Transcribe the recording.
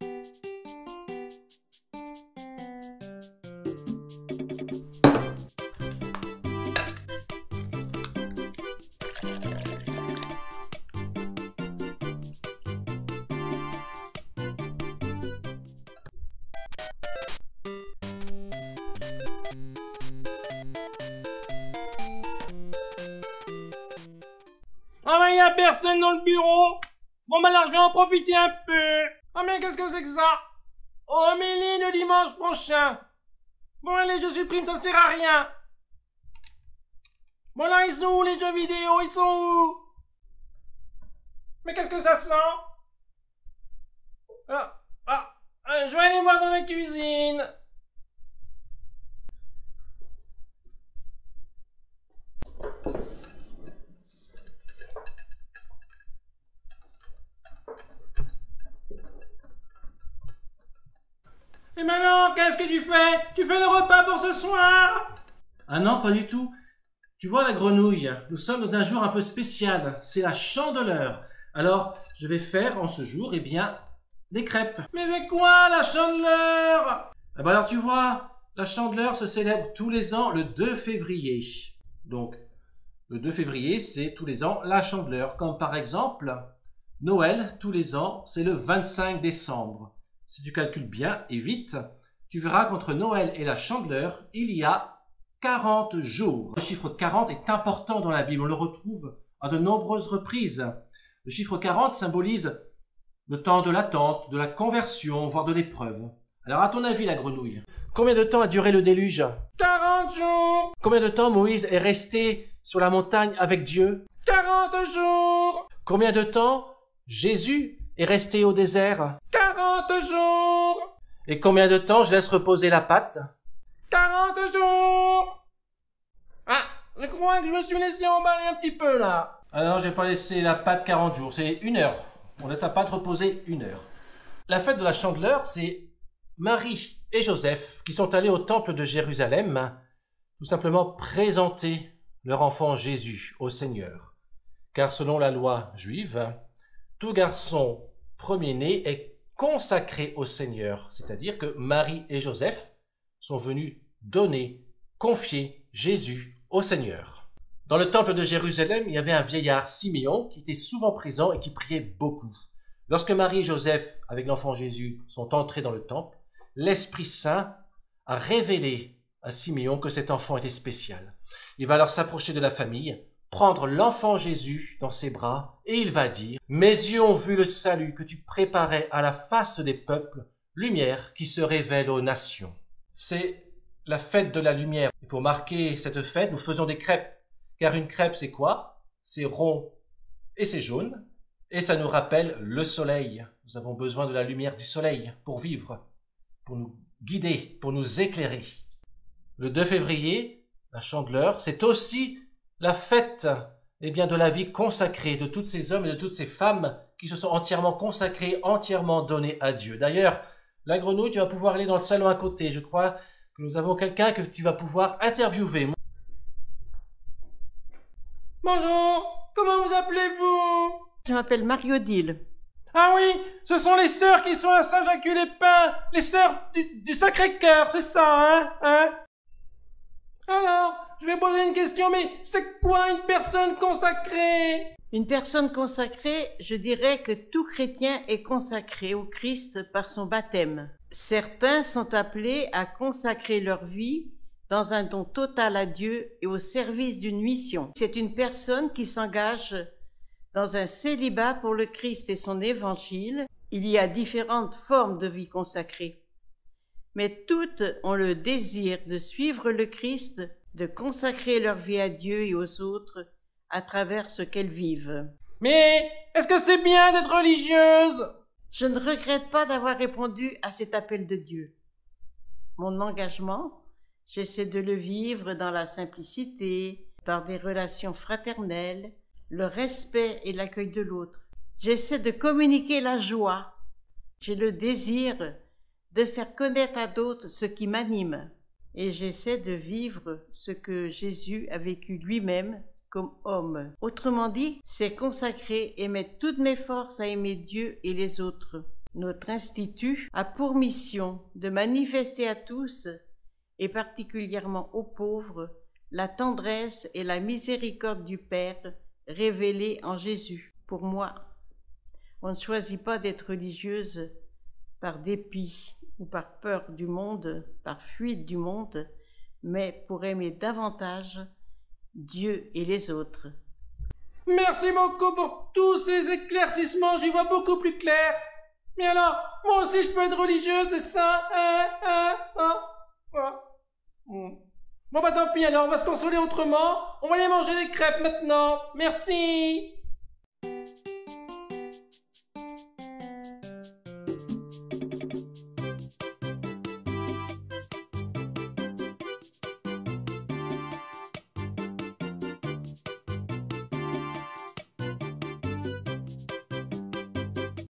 Ah ben, y a personne dans le bureau. Bon ben alors je vais en profiter un peu. Ah mais qu'est-ce que c'est que ça? Oh mais le dimanche prochain. Bon allez, je supprime, ça sert à rien. Bon là, ils sont où les jeux vidéo? Ils sont où? Mais qu'est-ce que ça sent? Je vais aller voir dans la cuisine. Et maintenant, qu'est-ce que tu fais? Tu fais le repas pour ce soir? Ah non, pas du tout. Tu vois la grenouille, nous sommes dans un jour un peu spécial, c'est la Chandeleur. Alors, je vais faire en ce jour, eh bien, des crêpes. Mais c'est quoi la Chandeleur? Ah bah alors tu vois, la Chandeleur se célèbre tous les ans le 2 février. Donc, le 2 février, c'est tous les ans la Chandeleur. Comme par exemple, Noël, tous les ans, c'est le 25 décembre. Si tu calcules bien et vite, tu verras qu'entre Noël et la Chandeleur, il y a 40 jours. Le chiffre 40 est important dans la Bible, on le retrouve à de nombreuses reprises. Le chiffre 40 symbolise le temps de l'attente, de la conversion, voire de l'épreuve. Alors à ton avis, la grenouille, combien de temps a duré le déluge? 40 jours. Combien de temps Moïse est resté sur la montagne avec Dieu? 40 jours. Combien de temps Jésus est resté au désert? 40 jours. Et combien de temps je laisse reposer la pâte? 40 jours. Ah, je crois que je me suis laissé emballer un petit peu là. Ah non, j'ai pas laissé la pâte 40 jours, c'est 1 heure. On laisse la pâte reposer 1 heure. La fête de la Chandeleur, c'est Marie et Joseph qui sont allés au temple de Jérusalem tout simplement présenter leur enfant Jésus au Seigneur. Car selon la loi juive, tout garçon premier-né est consacré au Seigneur. C'est-à-dire que Marie et Joseph sont venus donner, confier Jésus au Seigneur. Dans le temple de Jérusalem, il y avait un vieillard, Siméon, qui était souvent présent et qui priait beaucoup. Lorsque Marie et Joseph, avec l'enfant Jésus, sont entrés dans le temple, l'Esprit Saint a révélé à Siméon que cet enfant était spécial. Il va alors s'approcher de la famille, prendre l'enfant Jésus dans ses bras, et il va dire « Mes yeux ont vu le salut que tu préparais à la face des peuples, lumière qui se révèle aux nations. » C'est la fête de la lumière. Et pour marquer cette fête, nous faisons des crêpes. Car une crêpe, c'est quoi? C'est rond et c'est jaune. Et ça nous rappelle le soleil. Nous avons besoin de la lumière du soleil pour vivre, pour nous guider, pour nous éclairer. Le 2 février, la Chandeleur, c'est aussi la fête de la vie consacrée de tous ces hommes et de toutes ces femmes qui se sont entièrement consacrés, entièrement donnés à Dieu. D'ailleurs, la grenouille, tu vas pouvoir aller dans le salon à côté. Je crois que nous avons quelqu'un que tu vas pouvoir interviewer. Bonjour, comment vous appelez-vous? Je m'appelle Marie-Odile. Ah oui, ce sont les sœurs qui sont à Saint-Jacques-les-Pins, les sœurs du Sacré-Cœur, c'est ça, hein? Alors, je vais poser une question, mais c'est quoi une personne consacrée? Une personne consacrée, je dirais que tout chrétien est consacré au Christ par son baptême. Certains sont appelés à consacrer leur vie dans un don total à Dieu et au service d'une mission. C'est une personne qui s'engage dans un célibat pour le Christ et son évangile. Il y a différentes formes de vie consacrée, mais toutes ont le désir de suivre le Christ, de consacrer leur vie à Dieu et aux autres à travers ce qu'elles vivent. Mais est-ce que c'est bien d'être religieuse? Je ne regrette pas d'avoir répondu à cet appel de Dieu. Mon engagement, j'essaie de le vivre dans la simplicité, dans des relations fraternelles, le respect et l'accueil de l'autre. J'essaie de communiquer la joie. J'ai le désir de faire connaître à d'autres ce qui m'anime. Et j'essaie de vivre ce que Jésus a vécu lui-même comme homme. Autrement dit, c'est consacrer et mettre toutes mes forces à aimer Dieu et les autres. Notre institut a pour mission de manifester à tous, et particulièrement aux pauvres, la tendresse et la miséricorde du Père révélées en Jésus. Pour moi, on ne choisit pas d'être religieuse par dépit ou par peur du monde, par fuite du monde, mais pour aimer davantage Dieu et les autres. Merci beaucoup pour tous ces éclaircissements, j'y vois beaucoup plus clair. Mais alors, moi aussi je peux être religieuse, c'est ça? Bon bah tant pis alors, on va se consoler autrement. On va aller manger des crêpes maintenant. Merci.